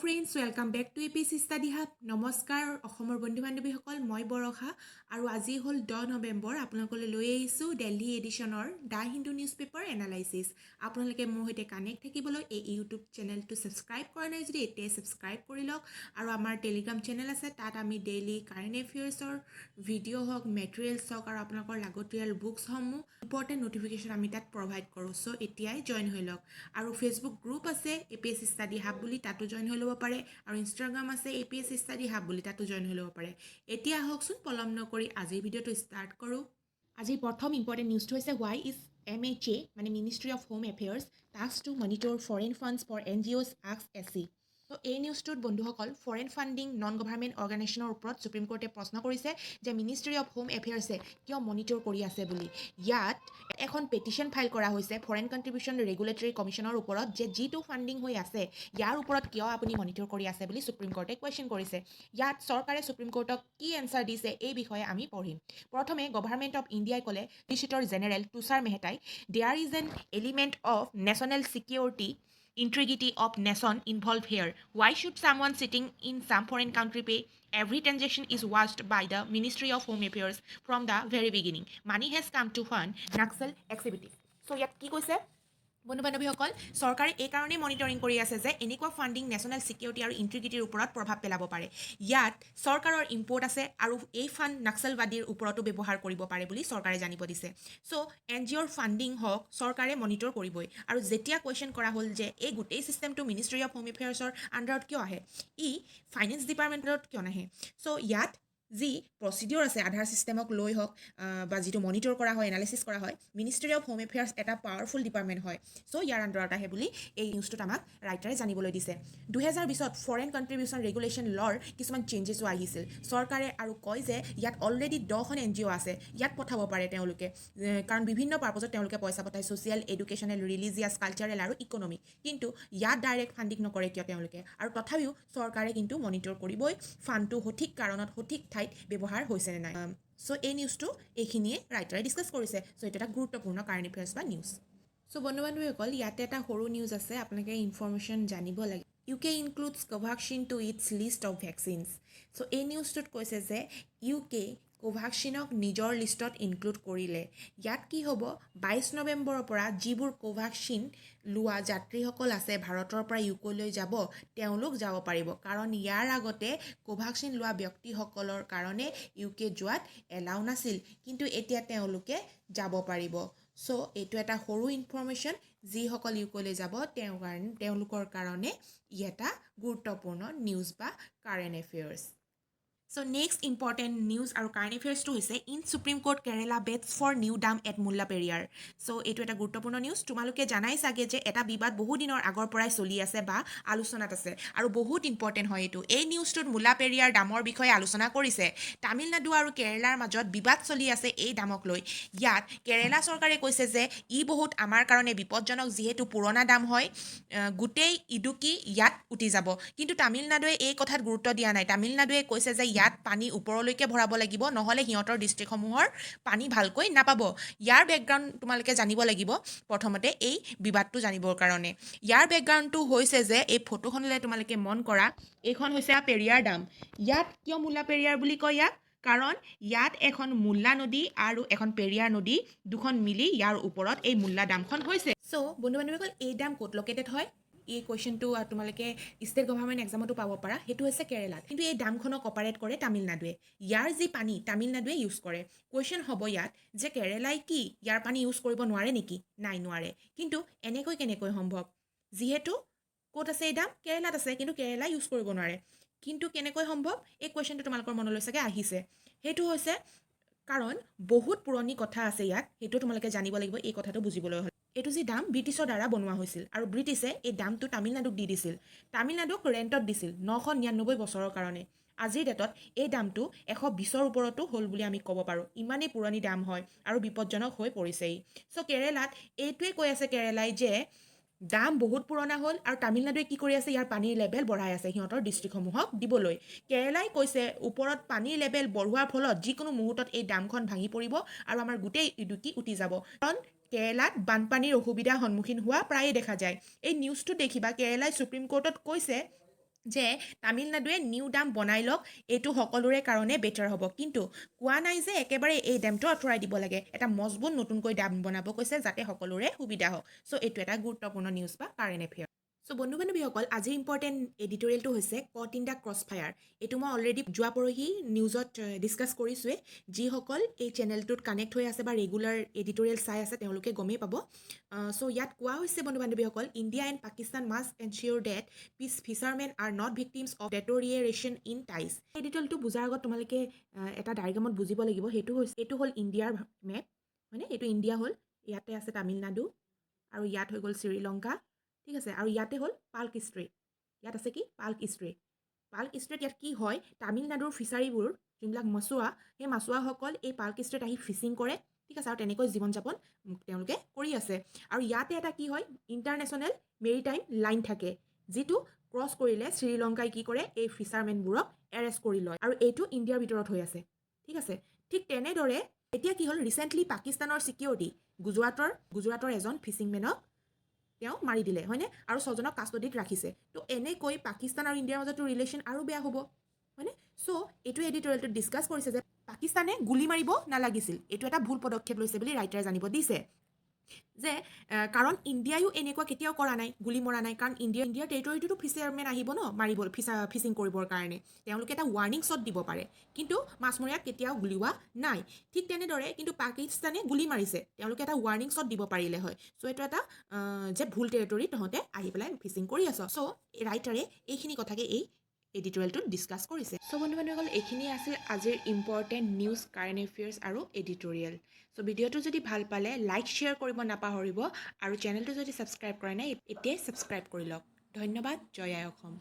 friends, welcome back to APSC Study Hub. নমস্কাৰ অসমৰ বন্ধু বান্ধৱীসকল, মই বৰখা আৰু আজি হ'ল 10 নৱেম্বৰ। আপোনালোকলৈ লৈ আহিছোঁ দিল্লী এডিশ্যনৰ the Hindu newspaper analysis. আপোনালোকে মোৰ সৈতে কানেক্ট থাকিবলৈ এই ইউটিউব চেনেলটো ছাবস্ক্ৰাইব কৰা নাই যদি এতিয়াই ছাবস্ক্ৰাইব কৰি লওক। আৰু আমাৰ টেলিগ্ৰাম চেনেল আছে, তাত আমি ডেইলি কাৰেণ্ট এফেয়াৰ্ছৰ ভিডিঅ' হওক, মেটেৰিয়েলছ হওক আৰু আপোনালোকৰ লাগতিয়াল বুকছসমূহ ইম্পৰ্টেণ্ট নটিফিকেশ্যন আমি তাত প্ৰভাইড কৰোঁ। চ' এতিয়াই জইন হৈ লওক। আৰু ফেচবুক গ্ৰুপ আছে APSC ষ্টাডি হাব বুলি, তাতো জইন হৈ ল'ব পাৰে। আৰু ইনষ্টাগ্ৰাম আছে APSC ষ্টাডি হাব বুলি, তাতো জইন হৈ ল'ব পাৰে। এতিয়া আহকচোন পলম নকৰি আজিৰ ভিডিঅ'টো ষ্টাৰ্ট কৰোঁ। আজিৰ প্ৰথম ইম্পৰ্টেণ্ট নিউজটো হৈছে হোৱাই ইজ MHA মানে ministry of home affairs task to monitor foreign funds for NGOs APSC। তো এই নিউজটোত বন্ধুসকল ফৰেইন ফাণ্ডিং নন গভাৰ্ণমেণ্ট অৰ্গেনাইজেশ্যনৰ ওপৰত সুপ্ৰিম কোৰ্টে প্ৰশ্ন কৰিছে যে মিনিষ্ট্ৰী অফ হোম এফেয়াৰ্ছে কিয় মনিটৰ কৰি আছে বুলি। ইয়াত এখন পেটিশ্যন ফাইল কৰা হৈছে ফৰেইন কণ্ট্ৰিবিউশ্যন ৰেগুলেটৰী কমিশ্যনৰ ওপৰত যে যিটো ফাণ্ডিং হৈ আছে ইয়াৰ ওপৰত কিয় আপুনি মনিটৰ কৰি আছে বুলি সুপ্ৰিম কোৰ্টে কুৱেশ্যন কৰিছে। ইয়াত চৰকাৰে সুপ্ৰিম কোৰ্টক কি এনচাৰ দিছে এই বিষয়ে আমি পঢ়িম। প্ৰথমে গভাৰ্ণমেণ্ট অফ ইণ্ডিয়াই ক'লে, সলিচিটৰ জেনেৰেল তুষাৰ মেহতাই, there is an element of national security integrity of nation involved here. Why should someone sitting in some foreign country pay? Every transaction is watched by the Ministry of Home Affairs from the very beginning. Money has come to fund Naxal activities. So ইয়াত কি কৈছে বন্ধু বান্ধৱীসকল, চৰকাৰে এই কাৰণেই monitoring কৰি আছে যে এনেকুৱা ফাণ্ডিং নেশ্যনেল ছিকিউৰিটি আৰু ইণ্টিগ্ৰিটিৰ ওপৰত প্ৰভাৱ পেলাব পাৰে। ইয়াত চৰকাৰৰ ইম্পৰ্ট আছে আৰু এই ফাণ্ড নাক্সালবাদীৰ ওপৰতো ব্যৱহাৰ কৰিব পাৰে বুলি চৰকাৰে জানিব দিছে। চ' NGOৰ ফাণ্ডিং হওক চৰকাৰে মনিটৰ কৰিবই। আৰু যেতিয়া কুৱেশ্যন কৰা হ'ল যে এই গোটেই ছিষ্টেমটো মিনিষ্ট্ৰী অফ হোম এফেয়াৰ্ছৰ আণ্ডাৰত কিয় আহে, ই ফাইনেন্স ডিপাৰ্টমেণ্টত কিয় নাহে। চ' ইয়াত যি প্ৰচিডিঅ'ৰ আছে আধাৰ ছিষ্টেমক লৈ হওক বা যিটো মনিটৰ কৰা হয়, এনালাইচিছ কৰা হয়, মিনিষ্ট্ৰী অফ হোম এফেয়াৰ্ছ এটা পাৱাৰফুল ডিপাৰ্টমেণ্ট হয়। চ' ইয়াৰ আণ্ডাৰত আহে বুলি এই নিউজটোত আমাক ৰাইটাৰে জানিবলৈ দিছে। 2020ত ফৰেইন কণ্ট্ৰিবিউশ্যন ৰেগুলেশ্যন লৰ কিছুমান চেঞ্জেছো আহিছিল। চৰকাৰে আৰু কয় যে ইয়াত অলৰেডি 10খন NGO আছে, ইয়াত পঠাব পাৰে তেওঁলোকে, কাৰণ বিভিন্ন পাৰ্পজত তেওঁলোকে পইচা পঠায়, ছ'চিয়েল, এডুকেশ্যনেল, ৰিলিজিয়াছ, কালচাৰেল আৰু ইকনমিক। কিন্তু ইয়াত ডাইৰেক্ট ফাণ্ডিং নকৰে কিয় তেওঁলোকে, আৰু তথাপিও চৰকাৰে কিন্তু মনিটৰ কৰিবই ফাণ্ডটো সঠিক কাৰণত সঠিক ঠাইত ব্যৱহাৰ হৈছে নে নাই। চ' এই নিউজটো এইখিনিয়ে ৰাইটাৰে ডিছকাছ কৰিছে। চ' এইটো এটা গুৰুত্বপূৰ্ণ কাৰেণ্ট এফেয়াৰ্ছ বা নিউজ। চ' বন্ধু বান্ধৱীসকল, ইয়াতে এটা সৰু নিউজ আছে, আপোনালোকে ইনফৰ্মেশ্যন জানিব লাগে। UK includes Covaxin to its list of vaccines. So' এই নিউজটোত কৈছে যে UK কোভাক্সিনক নিজৰ লিষ্টত ইনক্লুড কৰিলে। ইয়াত কি হ'ব, 22 নৱেম্বৰৰ পৰা যিবোৰ কোভাক্সিন লোৱা যাত্ৰীসকল আছে ভাৰতৰ পৰা UKলৈ যাব, তেওঁলোক যাব পাৰিব। কাৰণ ইয়াৰ আগতে কোভাক্সিন লোৱা ব্যক্তিসকলৰ কাৰণে UK যোৱাত এলাউ নাছিল, কিন্তু এতিয়া তেওঁলোকে যাব পাৰিব। চ' এইটো এটা সৰু ইনফৰ্মেশ্যন, যিসকল UKলৈ যাব তেওঁলোকৰ কাৰণে ই এটা গুৰুত্বপূৰ্ণ নিউজ বা current affairs. So' next important news আৰু কাৰেণ্ট এফেয়াৰ্ছটো হৈছে in supreme court Kerala bats for new dam at Mullaperiyar. So' এইটো এটা গুৰুত্বপূৰ্ণ নিউজ। তোমালোকে জানাই চাগে যে এটা বিবাদ বহু দিনৰ আগৰ পৰাই চলি আছে বা আলোচনাত আছে, আৰু বহুত ইম্পৰ্টেণ্ট হয় এইটো। এই নিউজটোত মুল্লা পেৰিয়াৰ ডামৰ বিষয়ে আলোচনা কৰিছে। তামিলনাডু আৰু কেৰেলাৰ মাজত বিবাদ চলি আছে এই ডামক লৈ। ইয়াত কেৰেলা চৰকাৰে কৈছে যে ই বহুত আমাৰ কাৰণে বিপদজনক, যিহেতু পুৰণা ডাম হয়, গোটেই ইডুকি ইয়াত উটি যাব। কিন্তু তামিলনাডুৱে এই কথাত গুৰুত্ব দিয়া নাই। তামিলনাডুৱে কৈছে যে ইয়াত পানী ওপৰলৈকে ভৰাব লাগিব, নহ'লে সিহঁতৰ ডিষ্ট্ৰিক্টসমূহৰ পানী ভালকৈ নাপাব। ইয়াৰ বেকগ্ৰাউণ্ড তোমালোকে জানিব লাগিব প্ৰথমতে এই বিবাদটো জানিবৰ কাৰণে। ইয়াৰ বেকগ্ৰাউণ্ডটো হৈছে যে এই ফটোখনলৈ তোমালোকে মন কৰা, এইখন হৈছে পেৰিয়াৰ ডাম। ইয়াত কিয় মুল্লা পেৰিয়াৰ বুলি কয় ইয়াক, কাৰণ ইয়াত এখন মুল্লা নদী আৰু এখন পেৰিয়াৰ নদী দুখন মিলি ইয়াৰ ওপৰত এই মুল্লা ডামখন হৈছে। চ' বন্ধু বান্ধৱীসকল, এই ডাম ক'ত লোকেটেড হয়, এই কুৱেশ্যনটো তোমালোকে ষ্টেট গভাৰ্ণমেণ্ট এক্সামতো পাব পাৰা। সেইটো হৈছে কেৰেলাত, কিন্তু এই ডামখনক অপাৰেট কৰে তামিলনাডুৱে। ইয়াৰ যি পানী তামিলনাডুৱে ইউজ কৰে। কুৱেশ্যন হ'ব ইয়াত যে কেৰেলাই কি ইয়াৰ পানী ইউজ কৰিব নোৱাৰে নেকি? নাই, নোৱাৰে। কিন্তু এনেকৈ কেনেকৈ সম্ভৱ, যিহেতু ক'ত আছে এই ডাম, কেৰেলাত আছে, কিন্তু কেৰেলাই ইউজ কৰিব নোৱাৰে। কিন্তু কেনেকৈ সম্ভৱ, এই কুৱেশ্যনটো তোমালোকৰ মনলৈ চাগে আহিছে। সেইটো হৈছে কাৰণ বহুত পুৰণি কথা আছে ইয়াত, সেইটো তোমালোকে জানিব লাগিব এই কথাটো বুজিবলৈ হ'লে। এইটো যি ডাম ব্ৰিটিছৰ দ্বাৰা বনোৱা হৈছিল, আৰু ব্ৰিটিছে এই ডামটো তামিলনাডুক দি দিছিল। তামিলনাডুক ৰেণ্টত দিছিল 999 বছৰৰ কাৰণে। আজিৰ ডেটত এই ডামটো 120ৰ ওপৰতো হ'ল বুলি আমি ক'ব পাৰোঁ। ইমানেই পুৰণি ডাম হয় আৰু বিপদজনক হৈ পৰিছে ই। চ' কেৰেলাত এইটোৱে কৈ আছে কেৰেলাই যে ডাম বহুত পুৰণা হ'ল, আৰু তামিলনাডুৱে কি কৰি আছে, ইয়াৰ পানীৰ লেভেল বঢ়াই আছে সিহঁতৰ ডিষ্ট্ৰিক্টসমূহক দিবলৈ। কেৰেলাই কৈছে ওপৰত পানীৰ লেভেল বঢ়োৱাৰ ফলত যিকোনো মুহূৰ্তত এই ডামখন ভাঙি পৰিব আৰু আমাৰ গোটেই ইডুকি উটি যাব। কাৰণ কেৰেলাত বানপানীৰ অসুবিধাৰ সন্মুখীন হোৱা প্ৰায়ে দেখা যায়। এই নিউজটো দেখিবা, কেৰেলাই সুপ্ৰিম কোৰ্টত কৈছে যে তামিলনাডুৱে নিউ ডাম বনাই লওক, এইটো সকলোৰে কাৰণে বেটাৰ হ'ব। কিন্তু কোৱা নাই যে একেবাৰে এই ডেমটো আঁতৰাই দিব লাগে। এটা মজবুত নতুনকৈ ডাম বনাব কৈছে যাতে সকলোৰে সুবিধা হওক। চ' এইটো এটা গুৰুত্বপূৰ্ণ নিউজ বা কাৰেণ্ট এফেয়াৰ। চ' বন্ধু বান্ধৱীসকল, আজিৰ ইম্পৰ্টেণ্ট এডিটৰিয়েলটো হৈছে কট ইন দ্য ক্ৰছ ফায়াৰ। এইটো মই অলৰেডি যোৱা পৰহি নিউজত ডিছকাছ কৰিছোঁৱেই। যিসকল এই চেনেলটোত কানেক্ট হৈ আছে বা ৰেগুলাৰ এডিটৰিয়েল চাই আছে তেওঁলোকে গমেই পাব। চ' ইয়াত কোৱা হৈছে বন্ধু বান্ধৱীসকল, India and Pakistan must ensure that peace fishermen are not victims of deterioration in ties. এডিটৰিয়েলটো বুজাৰ আগত তোমালোকে এটা ডায়েগ্ৰামত বুজিব লাগিব। এইটো হ'ল ইণ্ডিয়াৰ মেপ, হয়নে? এইটো ইণ্ডিয়া হ'ল, ইয়াতে আছে তামিলনাডু, আৰু ইয়াত হৈ গ'ল শ্ৰীলংকা, ঠিক আছে। আৰু ইয়াতে হ'ল পাল্ক ষ্ট্ৰেইট, ইয়াত আছে কি পাল্ক ষ্ট্ৰেইট। পাল্ক ষ্ট্ৰেইট ইয়াত কি হয়, তামিলনাডুৰ ফিচাৰীবোৰ যোনবিলাক মাছুৱা, সেই মাছুৱাসকল এই পাল্ক ষ্ট্ৰেইট আহি ফিচিং কৰে, ঠিক আছে, আৰু তেনেকৈ জীৱন যাপন তেওঁলোকে কৰি আছে। আৰু ইয়াতে এটা কি হয়, ইণ্টাৰনেশ্যনেল মেৰিটাইম লাইন থাকে, যিটো ক্ৰছ কৰিলে শ্ৰীলংকাই কি কৰে, এই ফিচাৰমেনবোৰক এৰেষ্ট কৰি লয়, আৰু এইটো ইণ্ডিয়াৰ ভিতৰত হৈ আছে, ঠিক আছে। ঠিক তেনেদৰে এতিয়া কি হ'ল, ৰিচেণ্টলি পাকিস্তানৰ ছিকিউৰিটি গুজৰাটৰ এজন ফিচিংমেনক তেওঁ মাৰি দিলে, হয়নে? আৰু 6জনক কাষ্টডিত ৰাখিছে। তো এনেকৈ পাকিস্তান আৰু ইণ্ডিয়াৰ মাজতো ৰিলেশ্যন আৰু বেয়া হ'ব, হয়নে? চ' এইটো এডিটৰিয়েলটোত ডিছকাছ কৰিছে যে পাকিস্তানে গুলি মাৰিব নালাগিছিল, এইটো এটা ভুল পদক্ষেপ লৈছে বুলি ৰাইটাৰে জানিব দিছে। যে কাৰণ ইণ্ডিয়ায়ো এনেকুৱা কেতিয়াও কৰা নাই, গুলি মৰা নাই, কাৰণ ইণ্ডিয়াৰ টেৰিটৰিটোতো ফিচাৰমেন আহিব ন মাৰিব, ফিচিং কৰিবৰ কাৰণে। তেওঁলোকে এটা ৱাৰ্ণিং শ্বট দিব পাৰে, কিন্তু মাছমৰীয়াক কেতিয়াও গুলিওৱা নাই। ঠিক তেনেদৰে কিন্তু পাকিস্তানে গুলি মাৰিছে, তেওঁলোকে এটা ৱাৰ্ণিং শ্বট দিব পাৰিলে হয়। চ' এইটো এটা যে ভুল টেৰিটৰি তহঁতে আহি পেলাই ফিচিং কৰি আছ। চ' ৰাইটাৰে এইখিনি কথাকে এই এডিটৰিয়েলটোত ডিছকাছ কৰিছে। চ' বন্ধু বান্ধৱীসকল, এইখিনি আছিল আজিৰ ইম্পৰ্টেণ্ট নিউজ, কাৰেণ্ট এফেয়াৰ্ছ আৰু এডিটৰিয়েল। চ' ভিডিঅ'টো যদি ভাল পালে লাইক শ্বেয়াৰ কৰিব নাপাহৰিব, আৰু চেনেলটো যদি ছাবস্ক্ৰাইব কৰা নাই এতিয়াই ছাবস্ক্ৰাইব কৰি লওক। ধন্যবাদ। জয় আই অসম।